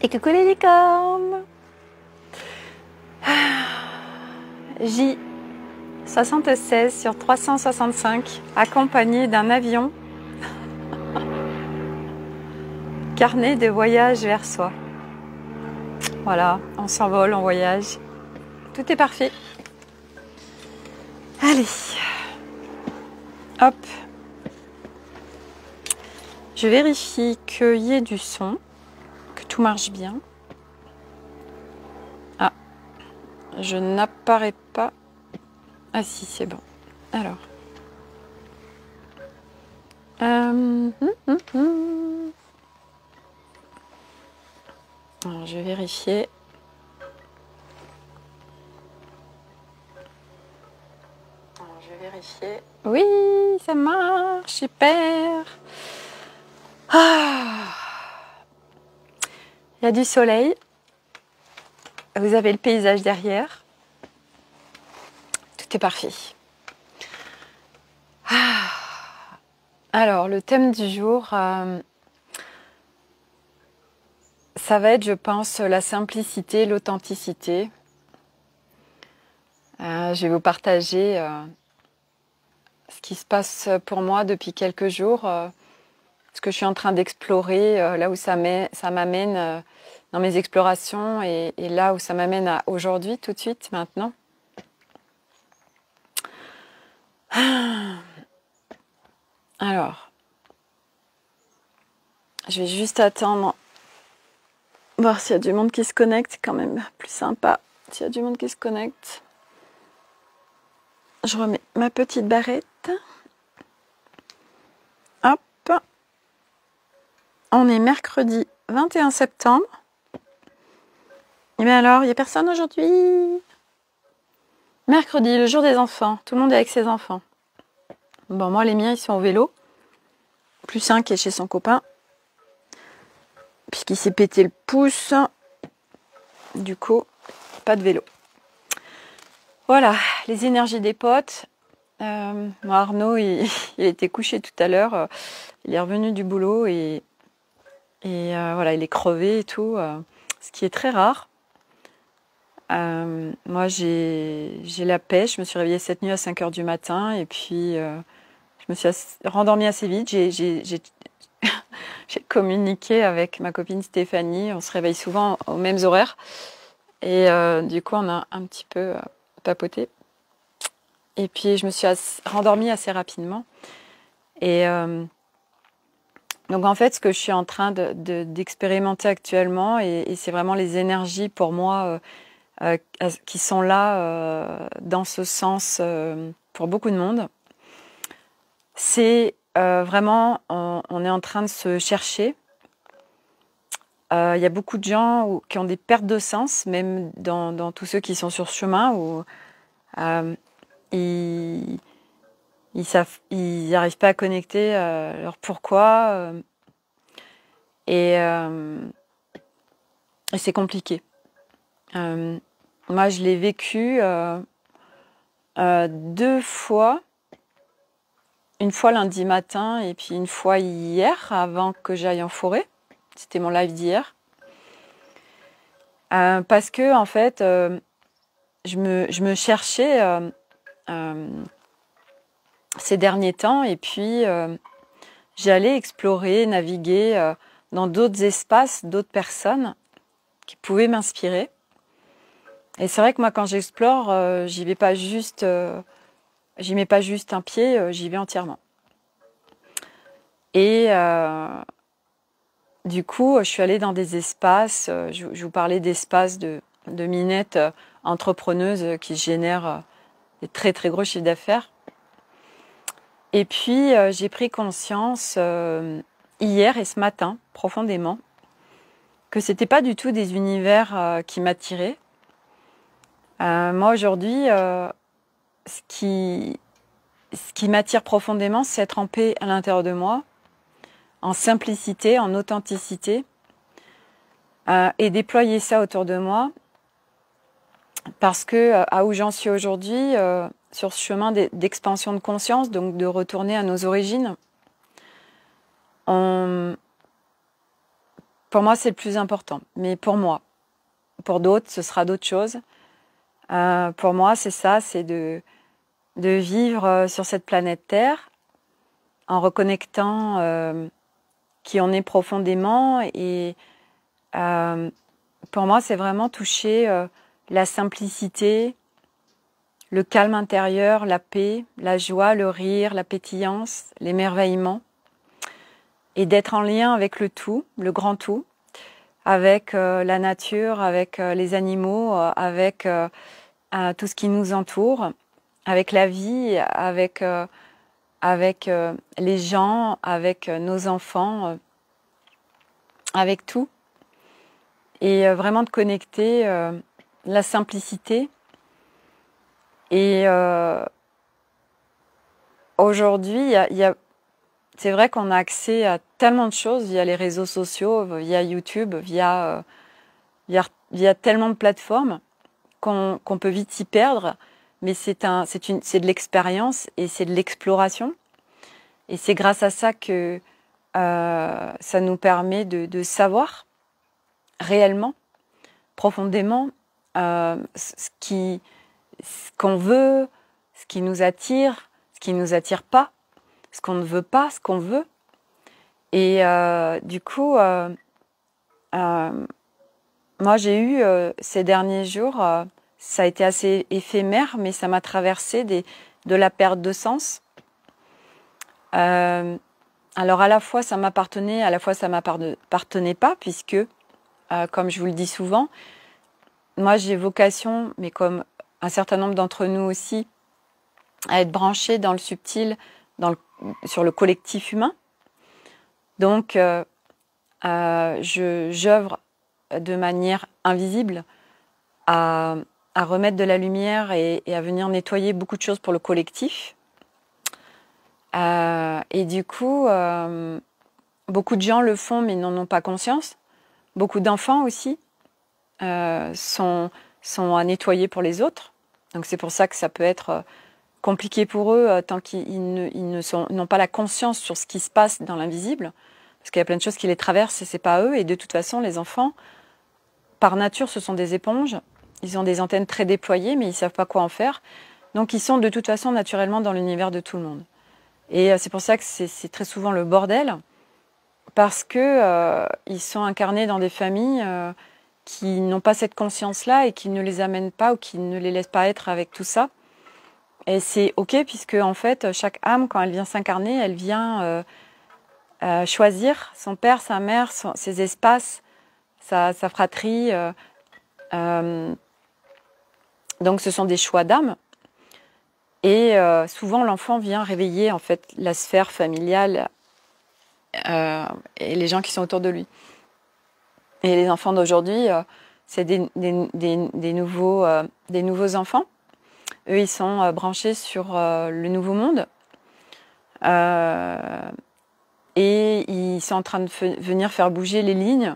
Et coucou les licornes. J76 sur 365, accompagné d'un avion. Carnet de voyage vers soi. Voilà, on s'envole, on voyage. Tout est parfait. Allez. Hop. Je vérifie qu'il y ait du son, que tout marche bien. Ah, je n'apparais pas. Ah si, c'est bon. Alors. Alors, je vais vérifier. Oui, ça marche, super. Ah. Il y a du soleil. Vous avez le paysage derrière. Tout est parfait. Ah. Alors, le thème du jour, ça va être, je pense, la simplicité, l'authenticité. Je vais vous partager ce qui se passe pour moi depuis quelques jours, ce que je suis en train d'explorer, là où ça m'amène dans mes explorations et là où ça m'amène à aujourd'hui, tout de suite, maintenant. Alors, je vais juste attendre, voir s'il y a du monde qui se connecte, c'est quand même plus sympa s'il y a du monde qui se connecte. Je remets ma petite barrette. Hop. On est mercredi 21 septembre. Et bien alors, il n'y a personne aujourd'hui? Mercredi, le jour des enfants. Tout le monde est avec ses enfants. Bon, moi, les miens, ils sont au vélo. Plus un qui est chez son copain. Puisqu'il s'est pété le pouce. Du coup, pas de vélo. Voilà, les énergies des potes. Moi, Arnaud, il était couché tout à l'heure. Il est revenu du boulot et voilà, il est crevé et tout. Ce qui est très rare. Moi, j'ai la pêche. Je me suis réveillée cette nuit à 5 h du matin et puis je me suis rendormie assez vite. J'ai communiqué avec ma copine Stéphanie. On se réveille souvent aux mêmes horaires. Et du coup, on a un petit peu papoté. Et puis, je me suis rendormie assez rapidement. Et donc, en fait, ce que je suis en train d'expérimenter actuellement, et c'est vraiment les énergies pour moi qui sont là dans ce sens pour beaucoup de monde, c'est vraiment, on est en train de se chercher. Il y a beaucoup de gens qui ont des pertes de sens, même dans tous ceux qui sont sur ce chemin, où ils n'arrivent pas à connecter leur pourquoi, et c'est compliqué. Moi, je l'ai vécu 2 fois. Une fois lundi matin et puis une fois hier, avant que j'aille en forêt. C'était mon live d'hier. Parce que, en fait, je me cherchais ces derniers temps et puis j'allais explorer, naviguer dans d'autres espaces, d'autres personnes qui pouvaient m'inspirer. Et c'est vrai que moi, quand j'explore, j'y mets pas juste un pied, j'y vais entièrement. Et du coup, je suis allée dans des espaces, je vous parlais d'espaces de minettes entrepreneuses qui génèrent des très très gros chiffres d'affaires. Et puis, j'ai pris conscience hier et ce matin, profondément, que c'était pas du tout des univers qui m'attiraient. Moi, aujourd'hui, ce qui m'attire profondément, c'est être en paix à l'intérieur de moi, en simplicité, en authenticité, et déployer ça autour de moi, parce que à où j'en suis aujourd'hui, sur ce chemin d'expansion de conscience, donc de retourner à nos origines, Pour moi, c'est le plus important. Mais pour moi, pour d'autres, ce sera d'autres choses. Pour moi, c'est ça, c'est de vivre sur cette planète Terre en reconnectant qui on est profondément. Et pour moi, c'est vraiment toucher la simplicité, le calme intérieur, la paix, la joie, le rire, la pétillance, l'émerveillement. Et d'être en lien avec le tout, le grand tout, avec la nature, avec les animaux, avec tout ce qui nous entoure, avec la vie, avec les gens, avec nos enfants, avec tout. Et vraiment de connecter la simplicité. Et aujourd'hui, c'est vrai qu'on a accès à tellement de choses via les réseaux sociaux, via YouTube, via tellement de plateformes qu'on peut vite s'y perdre. Mais c'est de l'expérience et c'est de l'exploration. Et c'est grâce à ça que ça nous permet de savoir réellement, profondément, ce qu'on veut, ce qui nous attire, ce qui ne nous attire pas, ce qu'on ne veut pas, ce qu'on veut. Et du coup, moi j'ai eu ces derniers jours, ça a été assez éphémère, mais ça m'a traversé de la perte de sens. Alors à la fois ça m'appartenait, à la fois ça m'appartenait pas, puisque, comme je vous le dis souvent, moi j'ai vocation, mais comme un certain nombre d'entre nous aussi, à être branchés dans le subtil, sur le collectif humain. Donc j'œuvre de manière invisible à remettre de la lumière et à venir nettoyer beaucoup de choses pour le collectif. Et du coup, beaucoup de gens le font mais n'en ont pas conscience. Beaucoup d'enfants aussi sont à nettoyer pour les autres. Donc c'est pour ça que ça peut être compliqué pour eux tant qu'ils n'ont pas la conscience sur ce qui se passe dans l'invisible. Parce qu'il y a plein de choses qui les traversent et c'est pas eux. Et de toute façon, les enfants, par nature, ce sont des éponges. Ils ont des antennes très déployées, mais ils savent pas quoi en faire. Donc ils sont de toute façon naturellement dans l'univers de tout le monde. Et c'est pour ça que c'est très souvent le bordel, parce que ils sont incarnés dans des familles qui n'ont pas cette conscience-là et qui ne les amènent pas ou qui ne les laissent pas être avec tout ça. Et c'est ok, puisque en fait, chaque âme, quand elle vient s'incarner, elle vient choisir son père, sa mère, ses espaces, sa fratrie. Donc ce sont des choix d'âme. Et souvent, l'enfant vient réveiller en fait la sphère familiale et les gens qui sont autour de lui. Et les enfants d'aujourd'hui, c'est des nouveaux enfants. Eux, ils sont branchés sur le nouveau monde. Et ils sont en train de venir faire bouger les lignes,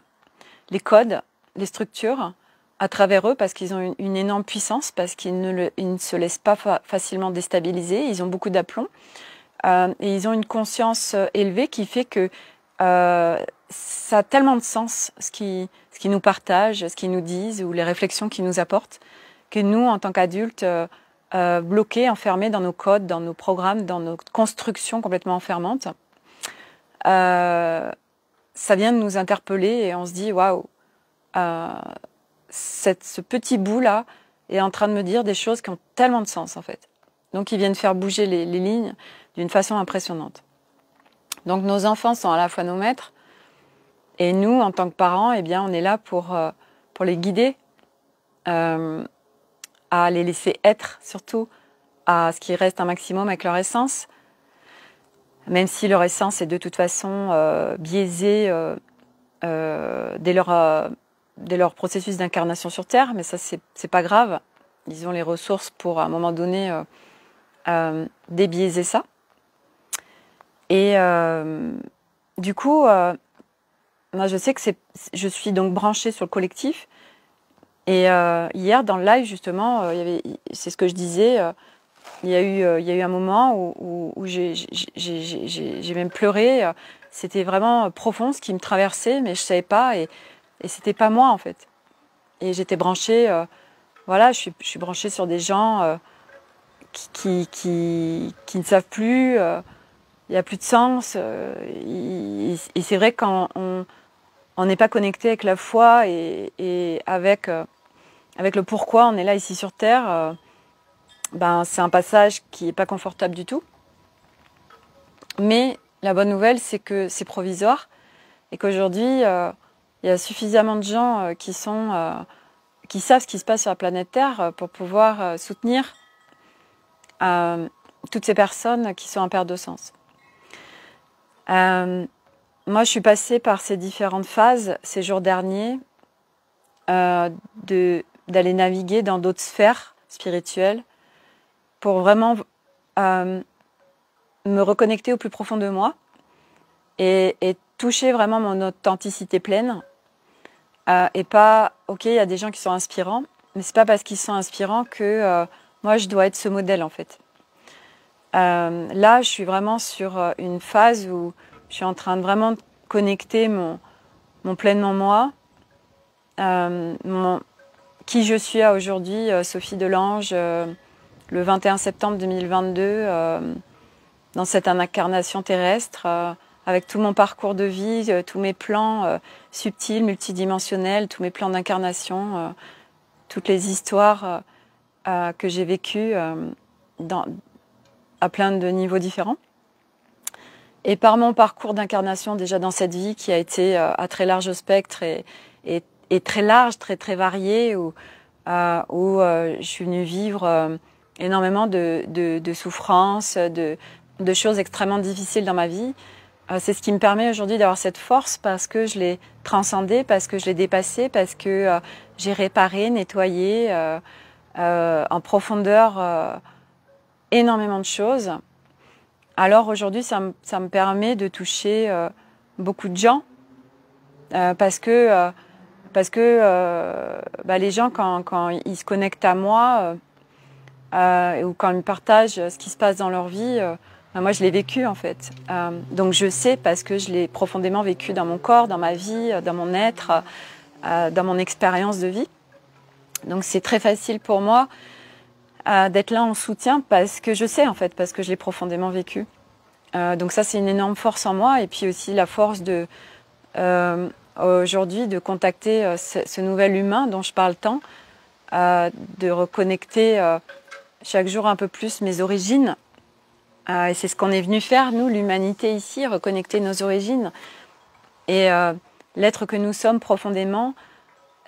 les codes, les structures à travers eux, parce qu'ils ont une énorme puissance, parce qu'ils ne se laissent pas facilement déstabiliser, ils ont beaucoup d'aplomb, et ils ont une conscience élevée qui fait que ça a tellement de sens, ce qu'ils nous partagent, ce qu'ils nous disent, ou les réflexions qu'ils nous apportent, que nous, en tant qu'adultes, bloqués, enfermés dans nos codes, dans nos programmes, dans nos constructions complètement enfermantes, ça vient de nous interpeller et on se dit waouh, ce petit bout là est en train de me dire des choses qui ont tellement de sens en fait. Donc ils viennent faire bouger les lignes d'une façon impressionnante. Donc nos enfants sont à la fois nos maîtres et nous en tant que parents, eh bien on est là pour les guider, à les laisser être, surtout à ce qu'ils restent un maximum avec leur essence. Même si leur essence est de toute façon biaisée dès leur processus d'incarnation sur Terre, mais ça c'est pas grave. Ils ont les ressources pour à un moment donné débiaiser ça. Et du coup, moi je sais que je suis donc branchée sur le collectif. Et hier dans le live justement, c'est ce que je disais. Il y a eu un moment où j'ai même pleuré. c'était vraiment profond ce qui me traversait, mais je savais pas, et c'était pas moi en fait. Et j'étais branchée, voilà, je suis branchée sur des gens qui ne savent plus, il n'y a plus de sens. Et c'est vrai que quand on n'est pas connecté avec la foi et avec le pourquoi on est là ici sur Terre, ben, c'est un passage qui n'est pas confortable du tout. Mais la bonne nouvelle, c'est que c'est provisoire et qu'aujourd'hui, il y a suffisamment de gens qui savent ce qui se passe sur la planète Terre pour pouvoir soutenir toutes ces personnes qui sont en perte de sens. Moi, je suis passée par ces différentes phases ces jours derniers, d'aller naviguer dans d'autres sphères spirituelles pour vraiment me reconnecter au plus profond de moi et toucher vraiment mon authenticité pleine. Et pas, ok, il y a des gens qui sont inspirants, mais c'est pas parce qu'ils sont inspirants que moi je dois être ce modèle en fait. Là, je suis vraiment sur une phase où je suis en train de vraiment connecter mon pleinement moi, qui je suis à aujourd'hui, Sophie Delange, le 21 septembre 2022, dans cette incarnation terrestre, avec tout mon parcours de vie, tous mes plans subtils, multidimensionnels, tous mes plans d'incarnation, toutes les histoires que j'ai vécues à plein de niveaux différents. Et par mon parcours d'incarnation déjà dans cette vie qui a été à très large spectre et très large, très varié, où je suis venue vivre énormément de souffrances, de choses extrêmement difficiles dans ma vie. C'est ce qui me permet aujourd'hui d'avoir cette force parce que je l'ai transcendée, parce que je l'ai dépassée, parce que j'ai réparé, nettoyé en profondeur énormément de choses. Alors aujourd'hui, ça me permet de toucher beaucoup de gens parce que les gens, quand ils se connectent à moi ou quand ils me partagent ce qui se passe dans leur vie, moi je l'ai vécu en fait. Donc je sais parce que je l'ai profondément vécu dans mon corps, dans ma vie, dans mon être, dans mon expérience de vie. Donc c'est très facile pour moi d'être là en soutien parce que je sais en fait, parce que je l'ai profondément vécu. Donc ça c'est une énorme force en moi et puis aussi la force de aujourd'hui de contacter ce nouvel humain dont je parle tant, de reconnecter chaque jour un peu plus mes origines. Et c'est ce qu'on est venu faire, nous, l'humanité ici, reconnecter nos origines. Et l'être que nous sommes profondément,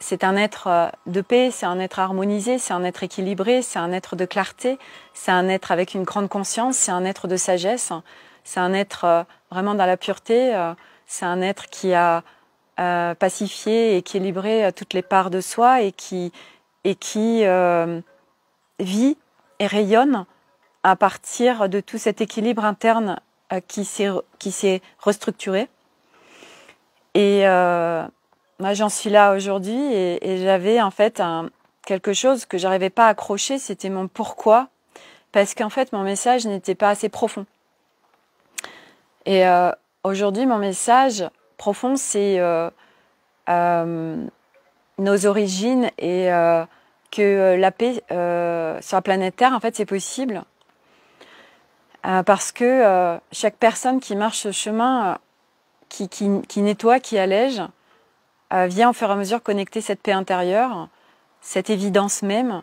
c'est un être de paix, c'est un être harmonisé, c'est un être équilibré, c'est un être de clarté, c'est un être avec une grande conscience, c'est un être de sagesse, c'est un être vraiment dans la pureté, c'est un être qui a pacifié et équilibré toutes les parts de soi et qui vit et rayonne à partir de tout cet équilibre interne qui s'est restructuré. Et moi, j'en suis là aujourd'hui et j'avais en fait quelque chose que j'arrivais pas à accrocher, c'était mon pourquoi, parce qu'en fait, mon message n'était pas assez profond. Et aujourd'hui, mon message profond, c'est nos origines et que la paix sur la planète Terre, en fait, c'est possible. Parce que chaque personne qui marche ce chemin, qui nettoie, qui allège, vient au fur et à mesure connecter cette paix intérieure, cette évidence même,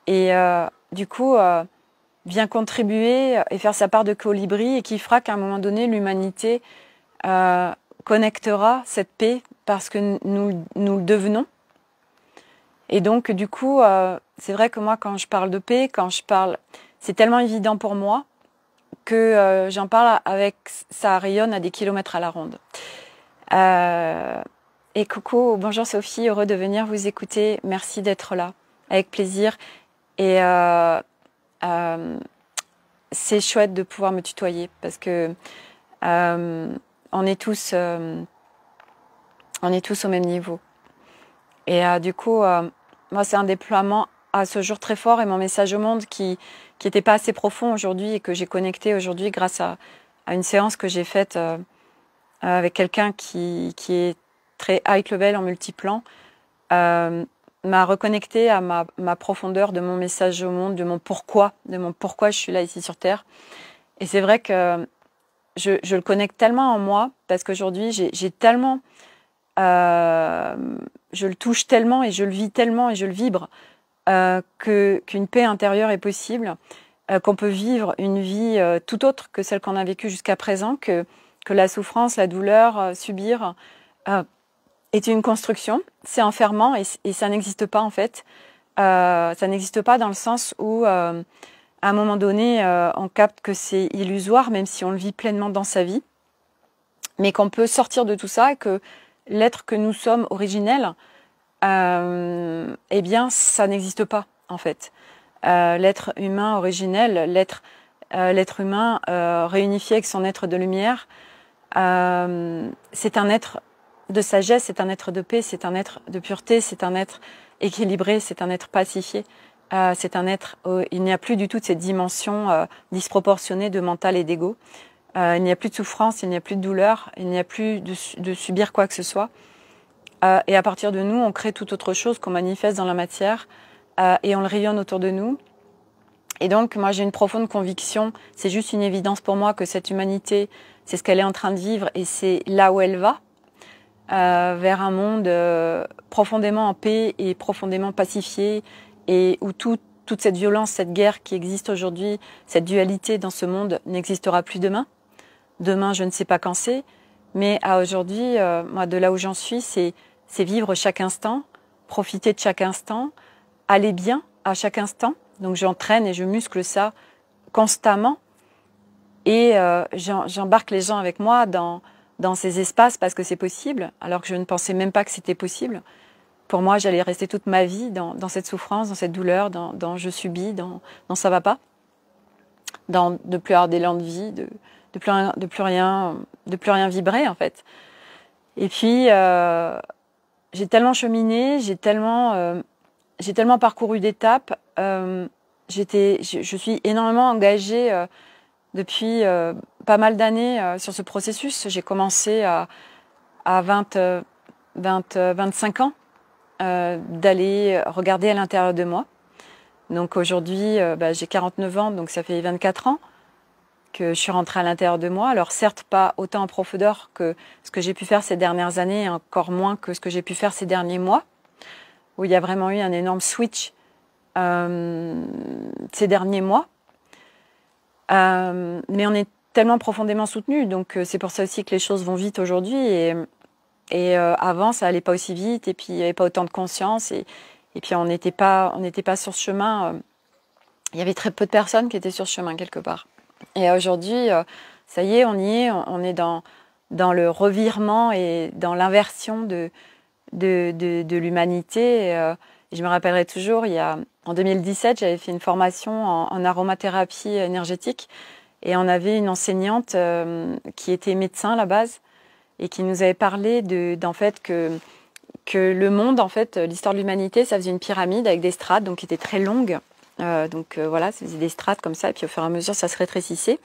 et du coup vient contribuer et faire sa part de colibri et qui fera qu'à un moment donné l'humanité connectera cette paix parce que nous le devenons. Et donc du coup c'est vrai que moi quand je parle de paix, c'est tellement évident pour moi que j'en parle avec, ça rayonne à des kilomètres à la ronde. Et coucou, bonjour Sophie, heureux de venir vous écouter, merci d'être là, avec plaisir. Et c'est chouette de pouvoir me tutoyer parce que on est tous au même niveau. Et du coup, moi c'est un déploiement à ce jour très fort et mon message au monde qui n'était pas assez profond aujourd'hui et que j'ai connecté aujourd'hui grâce à une séance que j'ai faite avec quelqu'un qui est très high level en multiplan, m'a reconnecté à ma profondeur de mon message au monde, de mon pourquoi je suis là ici sur Terre. Et c'est vrai que je le connecte tellement en moi, parce qu'aujourd'hui j'ai tellement, je le touche tellement et je le vis tellement et je le vibre, qu'une paix intérieure est possible, qu'on peut vivre une vie tout autre que celle qu'on a vécue jusqu'à présent, que la souffrance, la douleur, subir est une construction, c'est enfermant et ça n'existe pas en fait. Ça n'existe pas dans le sens où à un moment donné on capte que c'est illusoire, même si on le vit pleinement dans sa vie, mais qu'on peut sortir de tout ça et que l'être que nous sommes originel, eh bien ça n'existe pas en fait. L'être humain originel, l'être humain réunifié avec son être de lumière, c'est un être de sagesse, c'est un être de paix, c'est un être de pureté, c'est un être équilibré, c'est un être pacifié, c'est un être où il n'y a plus du tout de cette dimension disproportionnée de mental et d'ego. Il n'y a plus de souffrance, il n'y a plus de douleur, il n'y a plus de subir quoi que ce soit. Et à partir de nous, on crée tout autre chose qu'on manifeste dans la matière et on le rayonne autour de nous. Et donc, moi, j'ai une profonde conviction, c'est juste une évidence pour moi que cette humanité, c'est ce qu'elle est en train de vivre et c'est là où elle va, vers un monde profondément en paix et profondément pacifié, et où toute cette violence, cette guerre qui existe aujourd'hui, cette dualité dans ce monde n'existera plus demain. Demain, je ne sais pas quand c'est, mais à aujourd'hui, moi, de là où j'en suis, c'est vivre chaque instant, profiter de chaque instant, aller bien à chaque instant. Donc j'entraîne et je muscle ça constamment, et j'embarque les gens avec moi dans ces espaces parce que c'est possible, alors que je ne pensais même pas que c'était possible. Pour moi, j'allais rester toute ma vie dans cette souffrance, dans cette douleur, dans je subis, dans ça va pas, dans de plus avoir d'élan de vie, de plus rien vibrer en fait. Et puis j'ai tellement cheminé, j'ai tellement parcouru d'étapes. Je suis énormément engagée depuis pas mal d'années sur ce processus. J'ai commencé à 25 ans d'aller regarder à l'intérieur de moi. Donc aujourd'hui, j'ai 49 ans, donc ça fait 24 ans que je suis rentrée à l'intérieur de moi. Alors certes, pas autant en profondeur que ce que j'ai pu faire ces dernières années, et encore moins que ce que j'ai pu faire ces derniers mois, où il y a vraiment eu un énorme switch ces derniers mois. Mais on est tellement profondément soutenus, donc c'est pour ça aussi que les choses vont vite aujourd'hui. Et avant, ça allait pas aussi vite, et puis il n'y avait pas autant de conscience, et puis on n'était pas sur ce chemin. Il y avait très peu de personnes qui étaient sur ce chemin quelque part. Et aujourd'hui, ça y est, on y est, on est dans le revirement et dans l'inversion de l'humanité. Et je me rappellerai toujours, en 2017, j'avais fait une formation en aromathérapie énergétique, et on avait une enseignante qui était médecin à la base et qui nous avait parlé d'en fait que le monde, en fait, l'histoire de l'humanité, ça faisait une pyramide avec des strates, donc qui étaient très longues. Voilà, ça faisait des strates comme ça, et puis au fur et à mesure, ça se rétrécissait.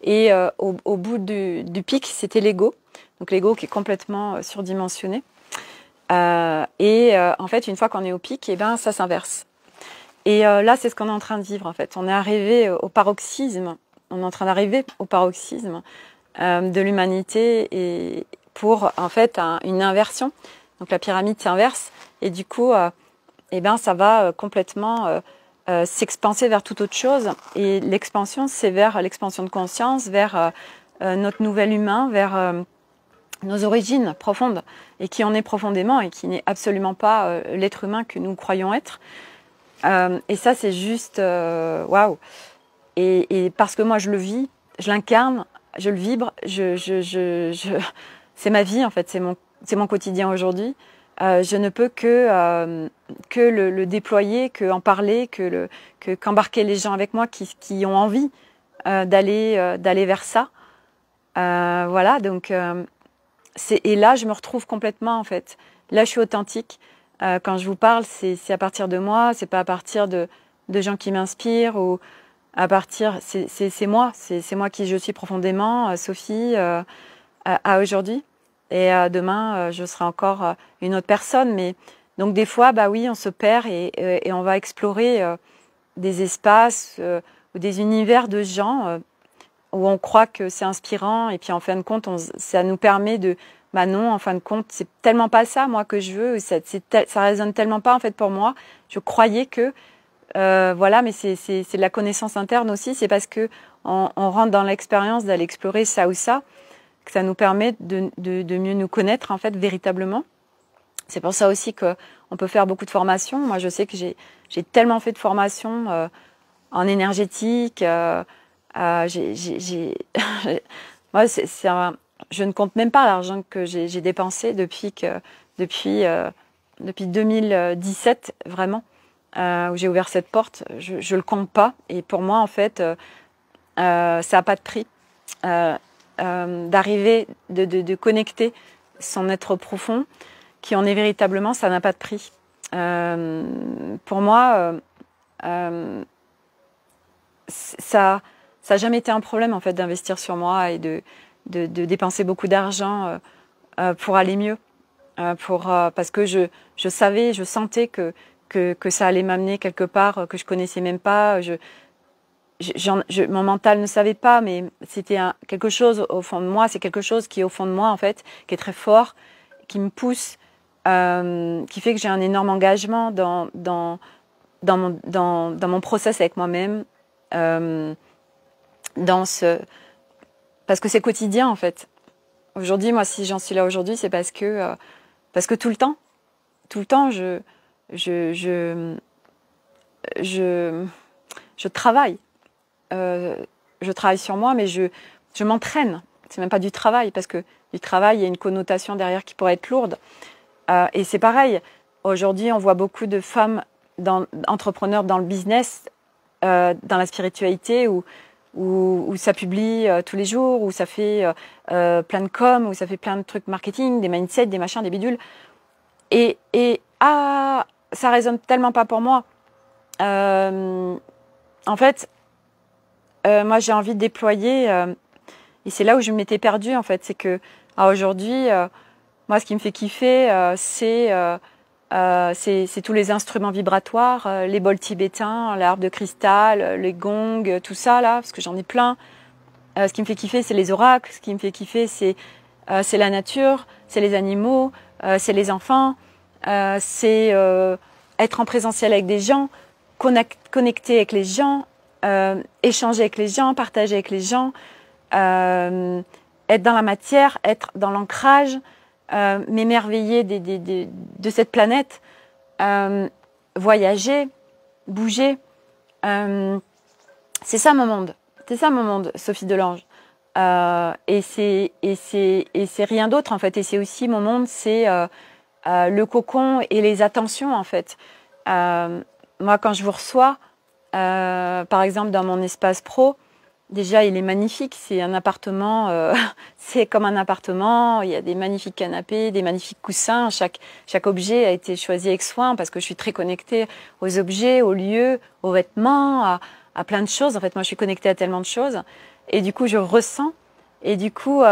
Et au bout du pic, c'était l'ego. Donc l'ego qui est complètement surdimensionné. En fait, une fois qu'on est au pic, ça s'inverse. Et là, c'est ce qu'on est en train de vivre, en fait. On est arrivé au paroxysme. On est en train d'arriver au paroxysme de l'humanité, et pour, en fait, une inversion. Donc la pyramide s'inverse, et du coup, ça va complètement s'expanser vers toute autre chose. Et l'expansion, c'est vers l'expansion de conscience, vers notre nouvel humain, vers nos origines profondes, et qui on est profondément, et qui n'est absolument pas l'être humain que nous croyons être. Et ça, c'est juste waouh. Et parce que moi, je le vis, je l'incarne, je le vibre, c'est ma vie en fait, c'est mon quotidien aujourd'hui. Je ne peux que le déployer, que en parler, qu'embarquer les gens avec moi qui ont envie d'aller vers ça. Voilà, donc et là, je me retrouve complètement en fait. Là, je suis authentique. Quand je vous parle, c'est à partir de moi, c'est pas à partir de gens qui m'inspirent, ou à partir, c'est moi, c'est moi qui je suis profondément, Sophie. à aujourd'hui. Et demain, je serai encore une autre personne. Mais donc des fois, bah oui, on se perd et on va explorer des espaces ou des univers de gens où on croit que c'est inspirant. Et puis en fin de compte, ça nous permet de... Bah non, en fin de compte, c'est tellement pas ça, moi, que je veux. Ça résonne tellement pas, en fait, pour moi. Je croyais que... voilà, mais c'est de la connaissance interne aussi. C'est parce que on rentre dans l'expérience d'aller explorer ça ou ça, que ça nous permet de mieux nous connaître, en fait, véritablement. C'est pour ça aussi qu'on peut faire beaucoup de formations. Moi, je sais que j'ai tellement fait de formations en énergétique. Moi, je ne compte même pas l'argent que j'ai dépensé depuis 2017, vraiment, où j'ai ouvert cette porte. Je le compte pas. Et pour moi, en fait, ça n'a pas de prix. D'arriver, de connecter son être profond, qui en est véritablement, ça n'a pas de prix. Pour moi, ça n'a jamais été un problème, en fait, d'investir sur moi et de dépenser beaucoup d'argent pour aller mieux. Parce que je savais, je sentais que ça allait m'amener quelque part que je connaissais même pas. Mon mental ne savait pas, mais c'était quelque chose au fond de moi. C'est quelque chose qui est au fond de moi, en fait, qui est très fort, qui me pousse, qui fait que j'ai un énorme engagement dans mon process avec moi-même, parce que c'est quotidien, en fait. Aujourd'hui, moi, si j'en suis là aujourd'hui, c'est parce que tout le temps, je travaille. Je travaille sur moi, mais je m'entraîne. C'est même pas du travail, parce que du travail, il y a une connotation derrière qui pourrait être lourde. Et c'est pareil. Aujourd'hui, on voit beaucoup de femmes entrepreneurs dans le business, dans la spiritualité, où ça publie tous les jours, où ça fait plein de com, où ça fait plein de trucs marketing, des mindsets, des machins, des bidules. Et ça résonne tellement pas pour moi. En fait, moi, j'ai envie de déployer, et c'est là où je m'étais perdue, en fait. C'est que aujourd'hui, moi, ce qui me fait kiffer, c'est tous les instruments vibratoires, les bols tibétains, l'arbre de cristal, les gongs, tout ça, là, parce que j'en ai plein. Ce qui me fait kiffer, c'est les oracles. Ce qui me fait kiffer, c'est la nature, c'est les animaux, c'est les enfants, c'est être en présentiel avec des gens, connecter avec les gens, échanger avec les gens, partager avec les gens, être dans la matière, être dans l'ancrage, m'émerveiller de cette planète, voyager, bouger. C'est ça mon monde. C'est ça mon monde, Sophie Delange. Et c'est rien d'autre, en fait. Et c'est aussi mon monde, c'est le cocon et les attentions, en fait. Moi, quand je vous reçois, par exemple, dans mon espace pro, déjà, il est magnifique. C'est un appartement, c'est comme un appartement. Il y a des magnifiques canapés, des magnifiques coussins. Chaque objet a été choisi avec soin parce que je suis très connectée aux objets, aux lieux, aux vêtements, à plein de choses. En fait, moi, je suis connectée à tellement de choses. Et du coup, je ressens. Et du coup,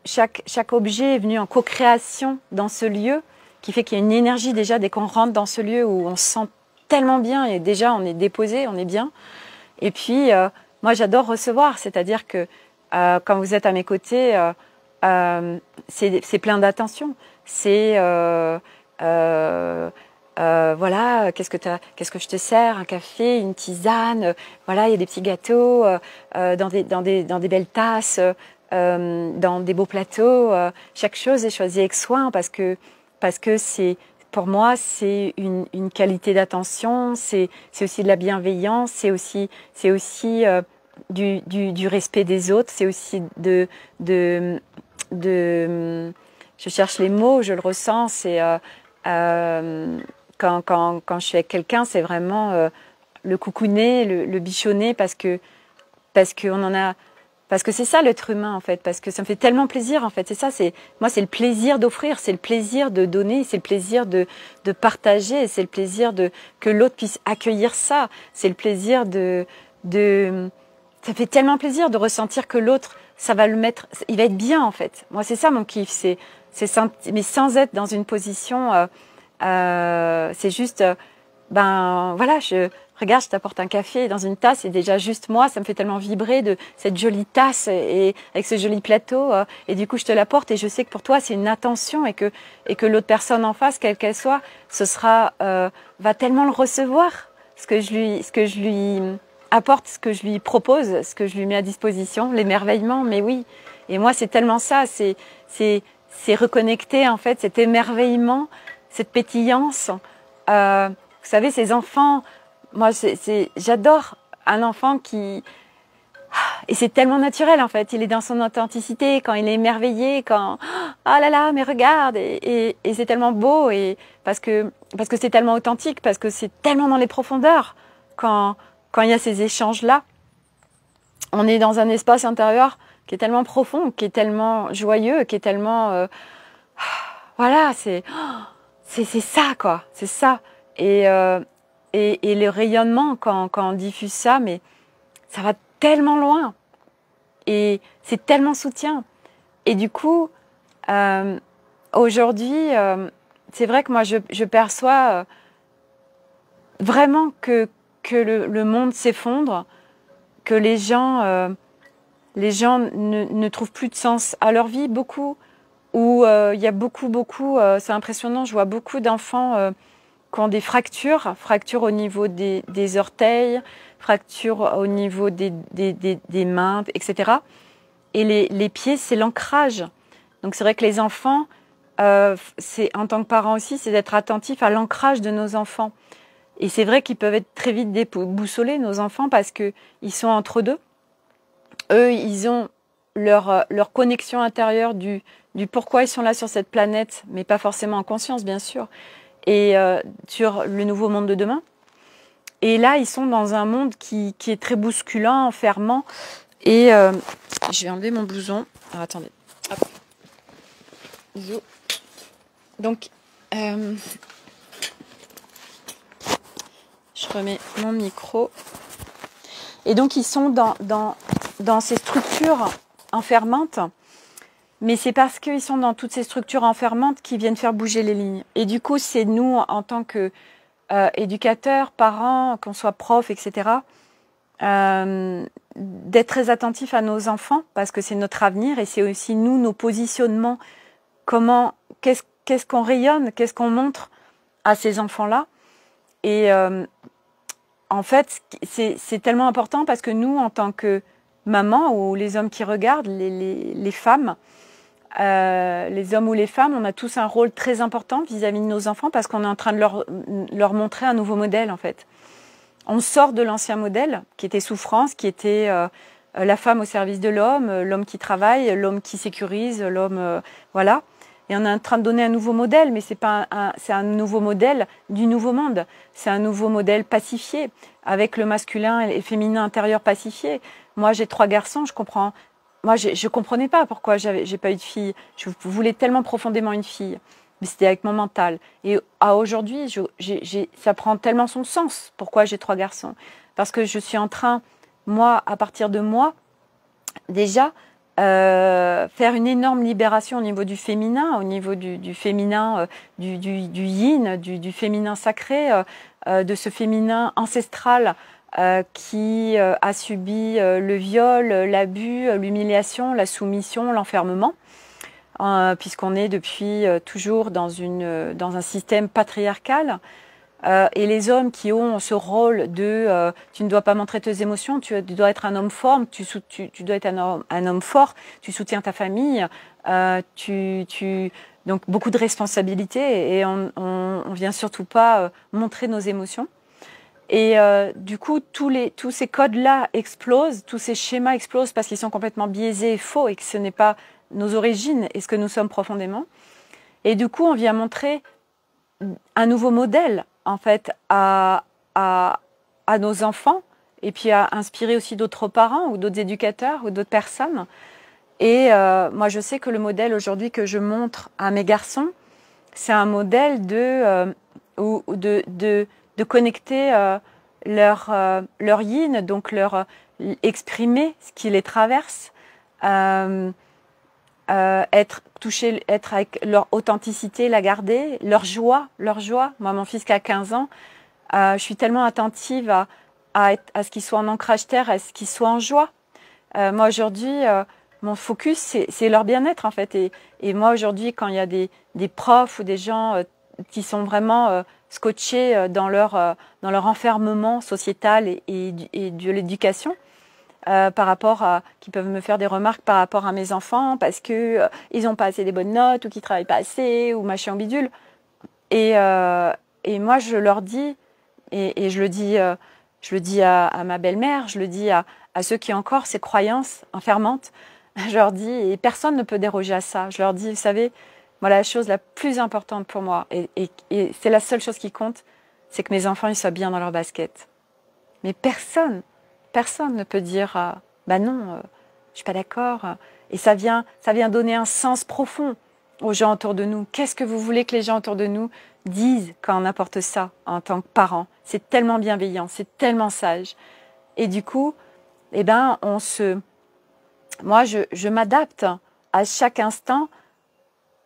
chaque objet est venu en co-création dans ce lieu, qui fait qu'il y a une énergie déjà dès qu'on rentre dans ce lieu où on se sent tellement bien et déjà on est déposé, on est bien. Et puis, moi, j'adore recevoir, c'est-à-dire que quand vous êtes à mes côtés, c'est plein d'attention. C'est voilà, qu'est-ce que je te sers, un café, une tisane, voilà, il y a des petits gâteaux dans des belles tasses, dans des beaux plateaux. Chaque chose est choisie avec soin parce que c'est, pour moi, c'est une qualité d'attention, c'est aussi de la bienveillance, c'est aussi du respect des autres, c'est aussi je cherche les mots, je le ressens, c'est quand je suis avec quelqu'un, c'est vraiment le coucouner, le bichonner parce que c'est ça l'être humain, en fait, parce que ça me fait tellement plaisir, en fait. C'est ça, moi, c'est le plaisir d'offrir, c'est le plaisir de donner, c'est le plaisir de partager, c'est le plaisir que l'autre puisse accueillir ça, c'est le plaisir ça fait tellement plaisir de ressentir que l'autre ça va le mettre, il va être bien en fait. Moi c'est ça mon kiff, mais sans être dans une position, c'est juste, ben voilà, regarde, je t'apporte un café dans une tasse et déjà juste moi, ça me fait tellement vibrer de cette jolie tasse et avec ce joli plateau et du coup je te l'apporte et je sais que pour toi c'est une attention et que l'autre personne en face, quelle qu'elle soit, va tellement le recevoir ce que je lui apporte, ce que je lui propose, ce que je lui mets à disposition, l'émerveillement, mais oui. Et moi c'est tellement ça, c'est reconnecter en fait cet émerveillement, cette pétillance. Vous savez, ces enfants, moi, j'adore un enfant qui... Et c'est tellement naturel, en fait. Il est dans son authenticité, quand il est émerveillé, quand... Ah là là, mais regarde. Et c'est tellement beau, et parce que c'est tellement authentique, parce que c'est tellement dans les profondeurs. Quand il y a ces échanges-là, on est dans un espace intérieur qui est tellement profond, qui est tellement joyeux, qui est tellement... voilà, c'est ça, quoi. C'est ça. Et le rayonnement, quand on diffuse ça, mais ça va tellement loin. Et c'est tellement soutien. Et du coup, aujourd'hui, c'est vrai que moi, je perçois vraiment que le monde s'effondre, que les gens ne trouvent plus de sens à leur vie, beaucoup. Où il y a beaucoup, c'est impressionnant, je vois beaucoup d'enfants qui ont des fractures au niveau des orteils, fractures au niveau des mains, etc. Et les pieds, c'est l'ancrage. Donc c'est vrai que les enfants, en tant que parents aussi, c'est d'être attentif à l'ancrage de nos enfants. Et c'est vrai qu'ils peuvent être très vite déboussolés, nos enfants, parce qu'ils sont entre deux. Eux, ils ont leur connexion intérieure du pourquoi ils sont là sur cette planète, mais pas forcément en conscience, bien sûr, et sur le nouveau monde de demain. Et là, ils sont dans un monde qui est très bousculant, enfermant. Et je vais enlever mon blouson. Alors, attendez. Hop. Bisous. Donc, je remets mon micro. Et donc, ils sont dans ces structures enfermantes. Mais c'est parce qu'ils sont dans toutes ces structures enfermantes qui viennent faire bouger les lignes. Et du coup, c'est nous, en tant que éducateurs, parents, qu'on soit profs, etc., d'être très attentifs à nos enfants, parce que c'est notre avenir et c'est aussi nous, nos positionnements. Qu'est-ce qu'on rayonne, qu'est-ce qu'on montre à ces enfants-là. Et en fait, c'est tellement important parce que nous, en tant que maman ou les hommes qui regardent, les femmes, les hommes ou les femmes, on a tous un rôle très important vis-à-vis de nos enfants parce qu'on est en train de leur montrer un nouveau modèle en fait. On sort de l'ancien modèle qui était souffrance, qui était la femme au service de l'homme qui travaille, l'homme qui sécurise, l'homme voilà. Et on est en train de donner un nouveau modèle, mais c'est un nouveau modèle du nouveau monde. C'est un nouveau modèle pacifié, avec le masculin et le féminin intérieur pacifié. Moi, j'ai 3 garçons, je comprends. Moi, je comprenais pas pourquoi j'ai pas eu de fille. Je voulais tellement profondément une fille, mais c'était avec mon mental. Et à aujourd'hui, ça prend tellement son sens. Pourquoi j'ai 3 garçons? Parce que je suis en train, moi, à partir de moi, déjà, faire une énorme libération au niveau du féminin, au niveau du féminin, du yin, du féminin sacré, de ce féminin ancestral qui a subi le viol, l'abus, l'humiliation, la soumission, l'enfermement, puisqu'on est depuis toujours dans un système patriarcal. Et les hommes qui ont ce rôle de tu ne dois pas montrer tes émotions, tu dois être un homme fort, tu dois être un homme fort, tu soutiens ta famille, donc beaucoup de responsabilités et on vient surtout pas montrer nos émotions. Et du coup, tous ces codes-là explosent, tous ces schémas explosent parce qu'ils sont complètement biaisés et faux et que ce n'est pas nos origines et ce que nous sommes profondément. Et du coup, on vient montrer un nouveau modèle, en fait, à nos enfants et puis à inspirer aussi d'autres parents ou d'autres éducateurs ou d'autres personnes. Et moi, je sais que le modèle aujourd'hui que je montre à mes garçons, c'est un modèle de connecter leur yin, donc exprimer ce qui les traverse, être avec leur authenticité, la garder, leur joie. Moi, mon fils qui a 15 ans, je suis tellement attentive à ce qu'il soit en ancrage terre, à ce qu'il soit en joie. Moi, aujourd'hui, mon focus, c'est leur bien-être, en fait. Et moi, aujourd'hui, quand il y a des profs ou des gens qui sont vraiment scotchés dans leur enfermement sociétal et de l'éducation, par rapport à, qui peuvent me faire des remarques par rapport à mes enfants parce que ils n'ont pas assez des bonnes notes ou qu'ils travaillent pas assez ou machin bidule. Et moi, je leur dis, et je le dis à ma belle-mère, je le dis à ceux qui ont encore ces croyances enfermantes, je leur dis, et personne ne peut déroger à ça, je leur dis, vous savez, moi, la chose la plus importante pour moi, et c'est la seule chose qui compte, c'est que mes enfants ils soient bien dans leur basket. Mais personne ne peut dire, bah non, je suis pas d'accord. Et ça vient donner un sens profond aux gens autour de nous. Qu'est-ce que vous voulez que les gens autour de nous disent quand on apporte ça en tant que parents? C'est tellement bienveillant, c'est tellement sage. Et du coup, eh ben, moi, je m'adapte à chaque instant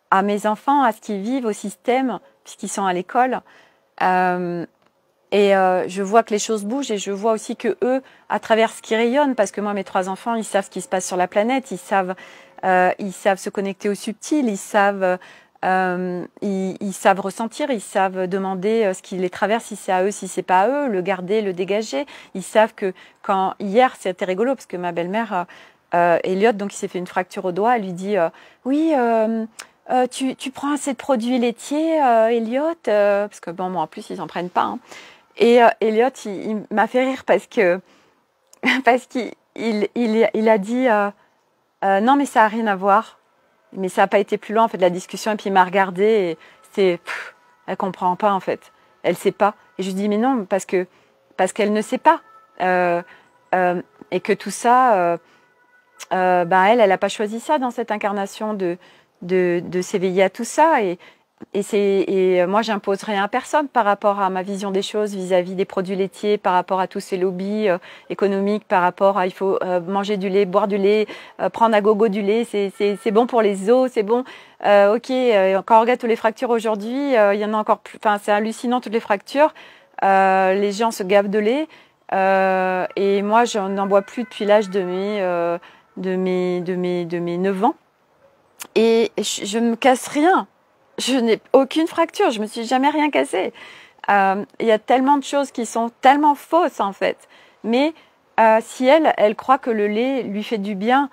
à mes enfants, à ce qu'ils vivent au système, puisqu'ils sont à l'école. Je vois que les choses bougent et je vois aussi que eux, à travers ce qui rayonne, parce que moi, mes 3 enfants, ils savent ce qui se passe sur la planète, ils savent se connecter au subtil, ils savent ressentir, ils savent demander ce qui les traverse, si c'est à eux, si c'est pas à eux, le garder, le dégager. Ils savent que hier, c'était rigolo parce que ma belle-mère, Elliot, donc il s'est fait une fracture au doigt, elle lui dit oui. Tu prends assez de produits laitiers, Elliot, parce que bon, moi en plus ils en prennent pas. Hein. Et Elliot, il m'a fait rire parce qu'il a dit non mais ça a rien à voir, mais ça n'a pas été plus loin en fait la discussion et puis il m'a regardé et c'est elle comprend pas en fait, elle sait pas. Et je lui dis mais non parce qu'elle ne sait pas et que tout ça, elle n'a pas choisi ça dans cette incarnation de s'éveiller à tout ça et moi j'impose rien à personne par rapport à ma vision des choses vis-à-vis des produits laitiers, par rapport à tous ces lobbies économiques, par rapport à il faut manger du lait, boire du lait, prendre à gogo du lait, c'est bon pour les os, c'est bon. Ok, quand on regarde toutes les fractures aujourd'hui, il y en a encore plus. Enfin, c'est hallucinant toutes les fractures. Les gens se gavent de lait et moi je n'en bois plus depuis l'âge de mes 9 ans. Et je ne me casse rien. Je n'ai aucune fracture. Je me suis jamais rien cassé. Il y a tellement de choses qui sont tellement fausses en fait. Mais si elle croit que le lait lui fait du bien,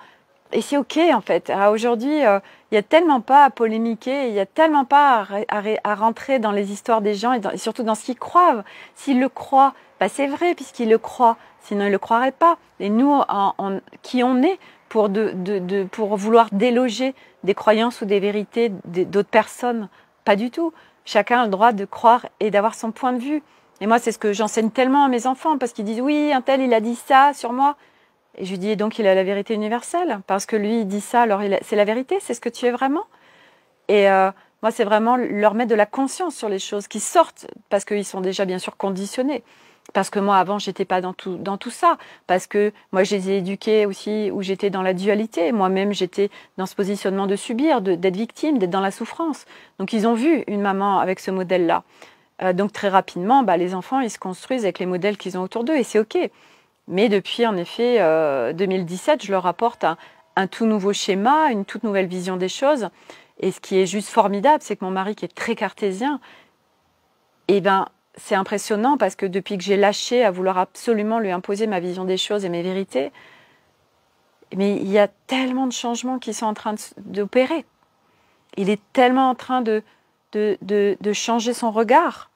et c'est ok en fait. Aujourd'hui, il y a tellement pas à polémiquer, il y a tellement pas à rentrer dans les histoires des gens et surtout dans ce qu'ils croient. S'ils le croient, bah c'est vrai puisqu'ils le croient. Sinon, ils ne le croiraient pas. Et nous, qui on est pour vouloir déloger des croyances ou des vérités d'autres personnes? Pas du tout. Chacun a le droit de croire et d'avoir son point de vue. Et moi, c'est ce que j'enseigne tellement à mes enfants parce qu'ils disent oui, un tel, il a dit ça sur moi. Et je lui dis et donc il a la vérité universelle parce que lui, il dit ça, alors c'est la vérité, c'est ce que tu es vraiment. Et moi, c'est vraiment leur mettre de la conscience sur les choses qui sortent parce qu'ils sont déjà bien sûr conditionnés. Parce que moi, avant, j'étais pas dans tout ça. Parce que moi, je les ai éduqués aussi où j'étais dans la dualité. Moi-même, j'étais dans ce positionnement de subir, d'être victime, d'être dans la souffrance. Donc, ils ont vu une maman avec ce modèle-là. Donc, très rapidement, les enfants, ils se construisent avec les modèles qu'ils ont autour d'eux et c'est OK. Mais depuis, en effet, 2017, je leur apporte un tout nouveau schéma, une toute nouvelle vision des choses. Et ce qui est juste formidable, c'est que mon mari, qui est très cartésien, c'est impressionnant parce que depuis que j'ai lâché à vouloir absolument lui imposer ma vision des choses et mes vérités, mais il y a tellement de changements qui sont en train d'opérer. Il est tellement en train de changer son regard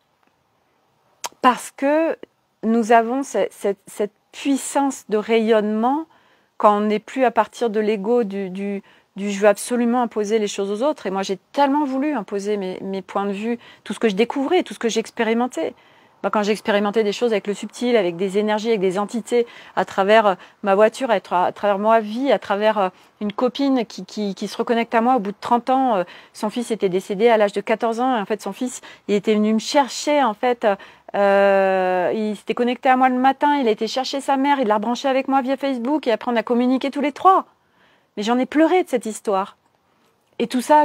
parce que nous avons cette puissance de rayonnement quand on n'est plus à partir de l'ego du je veux absolument imposer les choses aux autres. Et moi, j'ai tellement voulu imposer mes points de vue, tout ce que je découvrais, tout ce que j'expérimentais. Quand j'ai expérimenté des choses avec le subtil, avec des énergies, avec des entités, à travers ma voiture, à travers ma vie, à travers une copine qui se reconnecte à moi au bout de 30 ans. Son fils était décédé à l'âge de 14 ans. Et en fait, son fils, il était venu me chercher, en fait. Il s'était connecté à moi le matin, il a été chercher sa mère, il l'a rebranché avec moi via Facebook et après on a communiqué tous les 3. mais j'en ai pleuré de cette histoire. Et tout ça,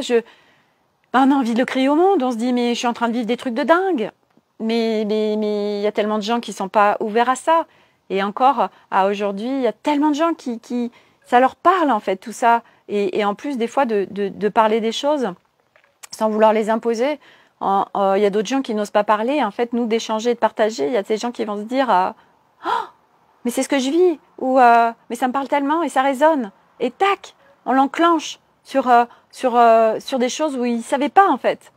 on a envie de le crier au monde. On se dit, mais je suis en train de vivre des trucs de dingue. Mais il y a tellement de gens qui ne sont pas ouverts à ça. Et encore, à aujourd'hui, il y a tellement de gens qui ça leur parle, en fait, tout ça. Et en plus, des fois, de parler des choses sans vouloir les imposer. Il y a d'autres gens qui n'osent pas parler. En fait, nous, d'échanger et de partager, il y a des gens qui vont se dire oh, mais c'est ce que je vis, ou mais ça me parle tellement et ça résonne. Et tac, on l'enclenche sur des choses où ils ne savaient pas, en fait.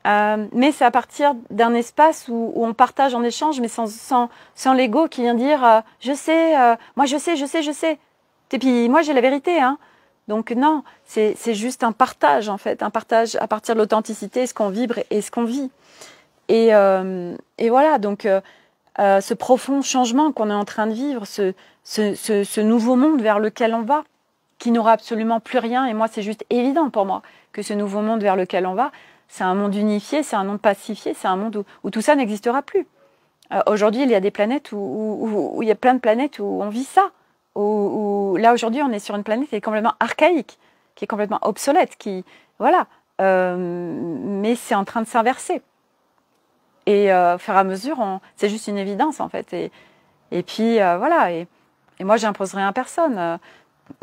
Mais c'est à partir d'un espace où on partage en échange, mais sans l'ego qui vient dire je sais, moi je sais. Et puis moi j'ai la vérité, hein. Donc non, c'est juste un partage, en fait, un partage à partir de l'authenticité, ce qu'on vibre et ce qu'on vit. Et voilà, donc ce profond changement qu'on est en train de vivre, ce nouveau monde vers lequel on va, qui n'aura absolument plus rien. Et moi, c'est juste évident pour moi que ce nouveau monde vers lequel on va, c'est un monde unifié, c'est un monde pacifié, c'est un monde où tout ça n'existera plus. Aujourd'hui, il y a des planètes où il y a plein de planètes où on vit ça. Là, aujourd'hui, on est sur une planète qui est complètement archaïque, qui est complètement obsolète, voilà. Mais c'est en train de s'inverser. Et au fur et à mesure, c'est juste une évidence, en fait. Et puis, voilà. Et moi, j'imposerai à personne.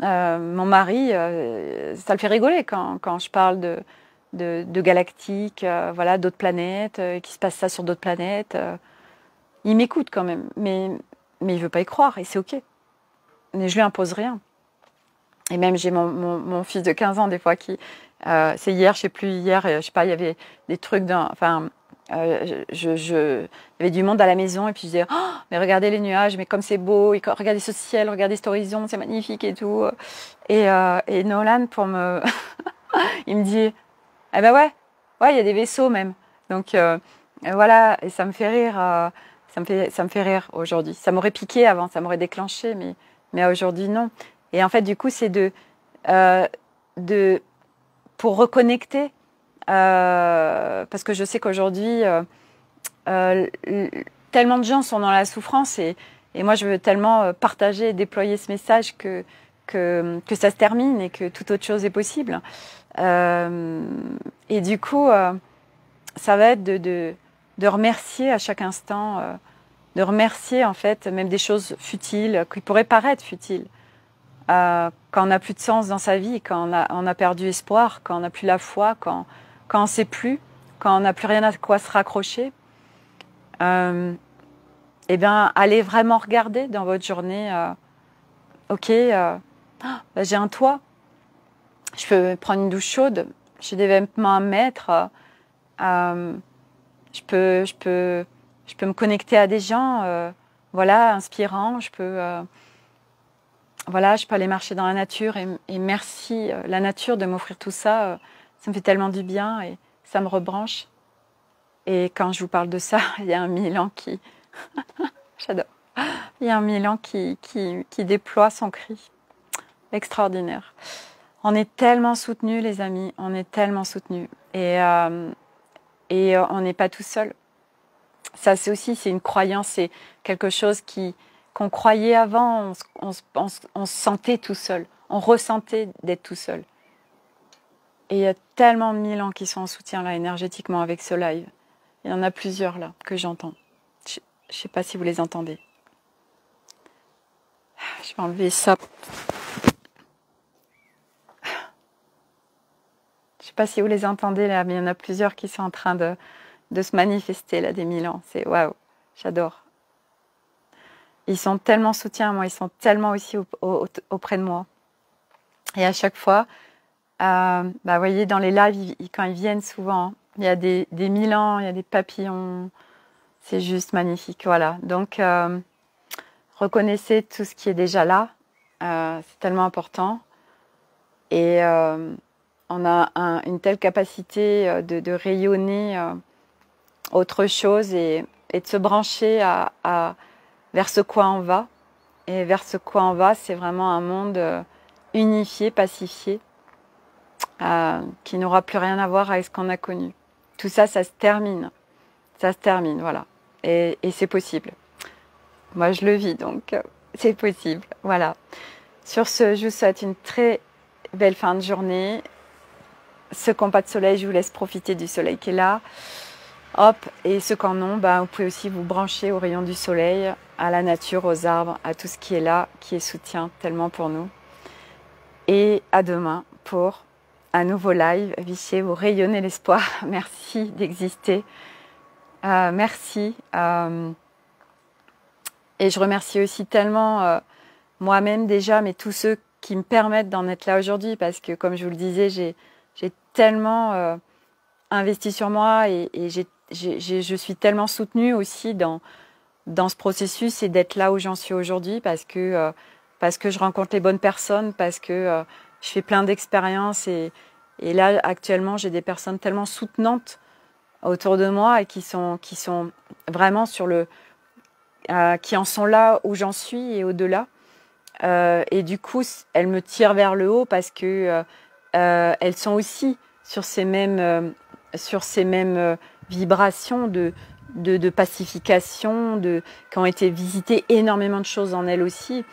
Mon mari, ça le fait rigoler quand je parle de galactiques, voilà, d'autres planètes, qui se passe ça sur d'autres planètes. Il m'écoute quand même, mais il veut pas y croire, et c'est ok. Mais je lui impose rien. Et même j'ai mon fils de 15 ans des fois qui, c'est hier, je sais plus hier, je sais pas, il y avait des trucs il y avait du monde à la maison et puis je disais oh, mais regardez les nuages, mais comme c'est beau, regardez ce ciel, regardez cet horizon, c'est magnifique et tout. Et Nolan il me dit eh ben ouais, il y a des vaisseaux même. Donc voilà, et ça me fait rire, ça me fait rire aujourd'hui. Ça m'aurait piqué avant, ça m'aurait déclenché, mais aujourd'hui non. Et en fait du coup c'est pour reconnecter. Parce que je sais qu'aujourd'hui, tellement de gens sont dans la souffrance et moi je veux tellement partager et déployer ce message que ça se termine et que toute autre chose est possible. Et du coup, ça va être de remercier à chaque instant, de remercier en fait même des choses futiles, qui pourraient paraître futiles. Quand on n'a plus de sens dans sa vie, quand on a perdu espoir, quand on n'a plus la foi, quand on ne sait plus, quand on n'a plus rien à quoi se raccrocher, eh bien, allez vraiment regarder dans votre journée, ok, j'ai un toit, je peux prendre une douche chaude, j'ai des vêtements à mettre, je peux me connecter à des gens, voilà, inspirants, je peux aller marcher dans la nature et merci la nature de m'offrir tout ça. Ça me fait tellement du bien et ça me rebranche. Et quand je vous parle de ça, il y a un Milan qui... J'adore. Il y a un Milan qui déploie son cri. Extraordinaire. On est tellement soutenus, les amis. On est tellement soutenus. Et on n'est pas tout seul. Ça, c'est une croyance. C'est quelque chose qu'on croyait avant. On se sentait tout seul. On ressentait d'être tout seul. Et il y a tellement de Milans qui sont en soutien là énergétiquement avec ce live. Il y en a plusieurs là que j'entends. Je ne sais pas si vous les entendez. Je vais enlever ça. Je ne sais pas si vous les entendez là, mais il y en a plusieurs qui sont en train de se manifester là, des Milans. C'est waouh, j'adore. Ils sont tellement soutien à moi, ils sont tellement aussi auprès de moi. Et à chaque fois, vous voyez, dans les lives, quand ils viennent souvent, il y a des Milans, il y a des papillons. C'est juste magnifique, voilà. Donc, reconnaissez tout ce qui est déjà là. C'est tellement important. Et on a une telle capacité de rayonner autre chose et de se brancher vers ce quoi on va. Et vers ce quoi on va, c'est vraiment un monde unifié, pacifié. Qui n'aura plus rien à voir avec ce qu'on a connu. Tout ça, ça se termine. Ça se termine, voilà. Et c'est possible. Moi, je le vis, donc c'est possible. Voilà. Sur ce, je vous souhaite une très belle fin de journée. Ceux qui n'ont pas de soleil, je vous laisse profiter du soleil qui est là. Hop, et ceux qui en ont, vous pouvez aussi vous brancher aux rayons du soleil, à la nature, aux arbres, à tout ce qui est là, qui est soutien tellement pour nous. Et à demain pour un nouveau live. Vichy, vous rayonnez l'espoir. Merci d'exister. Merci. Et je remercie aussi tellement moi-même déjà, mais tous ceux qui me permettent d'en être là aujourd'hui, parce que comme je vous le disais, j'ai tellement investi sur moi et je suis tellement soutenue aussi dans ce processus et d'être là où j'en suis aujourd'hui parce que je rencontre les bonnes personnes, parce que je fais plein d'expériences et là actuellement j'ai des personnes tellement soutenantes autour de moi et qui sont vraiment sur le qui en sont là où j'en suis et au-delà. Et du coup, elles me tirent vers le haut parce que elles sont aussi sur ces mêmes vibrations de pacification, qui ont été visitées énormément de choses en elles aussi,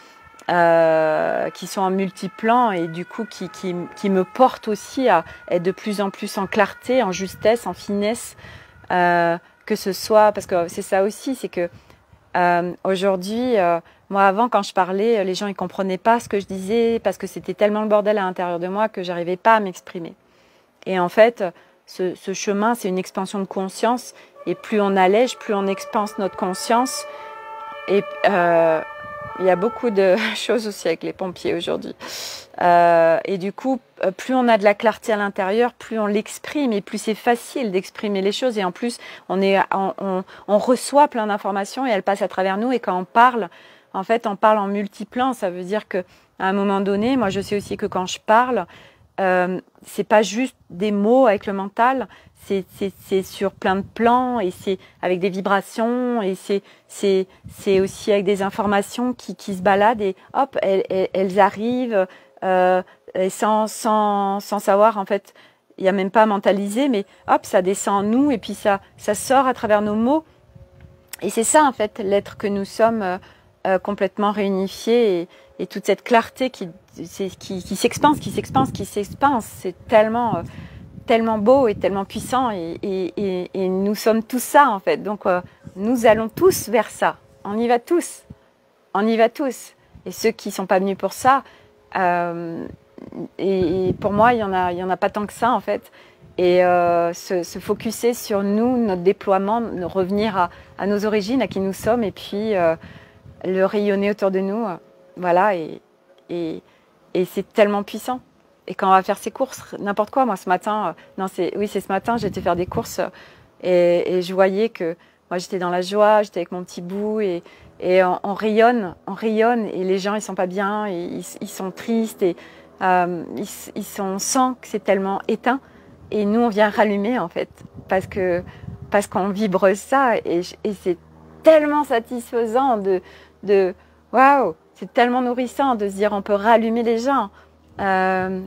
qui sont en multiplan et du coup qui me portent aussi à être de plus en plus en clarté, en justesse, en finesse, que ce soit, parce que c'est ça aussi, c'est que aujourd'hui, moi avant quand je parlais, les gens ils comprenaient pas ce que je disais parce que c'était tellement le bordel à l'intérieur de moi que j'arrivais pas à m'exprimer. Et en fait, ce chemin, c'est une expansion de conscience et plus on allège, plus on expanse notre conscience. Et il y a beaucoup de choses aussi avec les pompiers aujourd'hui. Et du coup, plus on a de la clarté à l'intérieur, plus on l'exprime et plus c'est facile d'exprimer les choses. Et en plus, on reçoit plein d'informations et elles passent à travers nous. Et quand on parle, en fait, on parle en multiplan. Ça veut dire qu'à un moment donné, moi je sais aussi que quand je parle, c'est pas juste des mots avec le mental, c'est sur plein de plans et c'est avec des vibrations et c'est aussi avec des informations qui se baladent et hop, elles arrivent et sans savoir en fait, il n'y a même pas à mentaliser, mais hop, ça descend en nous et puis ça sort à travers nos mots. Et c'est ça en fait, l'être que nous sommes complètement réunifiés et toute cette clarté qui s'expanse, c'est tellement beau et tellement puissant et nous sommes tous ça en fait. Donc nous allons tous vers ça. On y va tous. Et ceux qui sont pas venus pour ça, et pour moi il y en a pas tant que ça en fait. Et se focuser sur nous, notre déploiement, revenir à nos origines, à qui nous sommes, et puis le rayonner autour de nous, voilà. Et c'est tellement puissant. Et quand on va faire ses courses, n'importe quoi, moi ce matin, c'est ce matin, j'étais faire des courses et je voyais que moi j'étais dans la joie, j'étais avec mon petit bout et on rayonne et les gens ils sont pas bien, et ils sont tristes et on sent que c'est tellement éteint et nous on vient rallumer en fait parce qu'on vibre ça et c'est tellement satisfaisant de waouh, c'est tellement nourrissant de se dire on peut rallumer les gens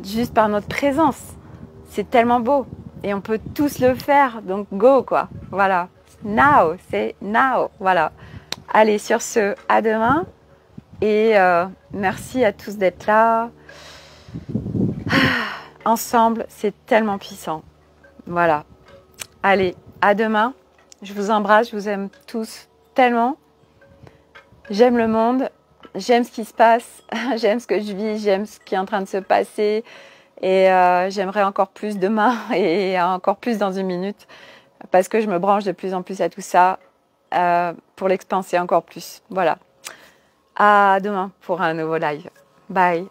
juste par notre présence. C'est tellement beau et on peut tous le faire, donc go quoi. Voilà, now, c'est now. Voilà. Allez, sur ce, à demain et merci à tous d'être là. Ensemble, c'est tellement puissant. Voilà. Allez, à demain. Je vous embrasse, je vous aime tous tellement. J'aime le monde, j'aime ce qui se passe, j'aime ce que je vis, j'aime ce qui est en train de se passer et j'aimerais encore plus demain et encore plus dans une minute parce que je me branche de plus en plus à tout ça pour l'expanser encore plus. Voilà. À demain pour un nouveau live. Bye.